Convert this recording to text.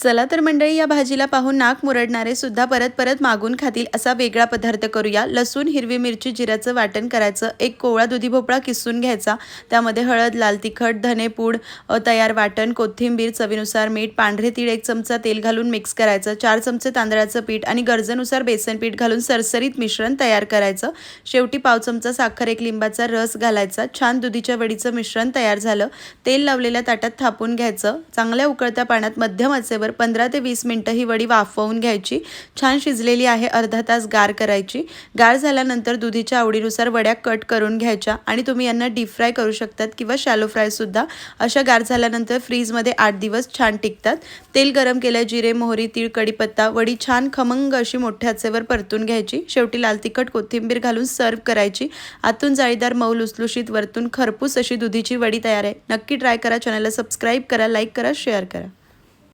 चला तर मंडळी, या भाजीला पाहून नाक मुरडणारे सुद्धा परत परत मागून खातील असा वेगळा पदार्थ करूया। लसूण, हिरवी मिरची, जिऱ्याचं वाटण करायचं, एक कोवळा दुधी भोपळा किसून घ्यायचा, त्यामध्ये हळद, लाल तिखट, धनेपूड, तयार वाटण, कोथिंबीर, चवीनुसार मीठ, पांढरे तीळ 1 चमचा तेल घालून मिक्स करायचं, 4 चमचे तांदळाचं पीठ आणि गरजेनुसार बेसन पीठ घालून सरसरीत मिश्रण तयार करायचं। शेवटी पाव चमचा साखर, 1 लिंबाचा रस घालायचा। छान दुधीच्या वडीचं मिश्रण तयार झालं। तेल लावलेल्या ताटात थापून घ्यायचं। चांगल्या उकळत्या पाण्यात मध्यम आचेवर 15 ते 20 मिनिटं ही वडी वाफवून घ्यायची। छान शिजलेली आहे, अर्धा तास गार करायची। गार झाल्यानंतर दुधीच्या आवडीनुसार वड्या कट करून घ्यायच्या आणि तुम्ही यांना डीप फ्राय करू शकतात किंवा शॅलो फ्राय सुद्धा। अशा गार झाल्यानंतर फ्रीजमध्ये 8 दिवस छान टिकतात। तेल गरम केल्या जिरे, मोहरी, तीळ, कढीपत्ता, वडी छान खमंग अशी मोठ्या आचेवर परतून घ्यायची। शेवटी लाल तिखट, कोथिंबीर घालून सर्व करायची। आतून जाळीदार, मऊ, लुसलुशीत, वरतून खरपूस अशी दुधीची वडी तयार आहे। नक्की ट्राय करा। चॅनलला सबस्क्राईब करा, लाईक करा, शेअर करा।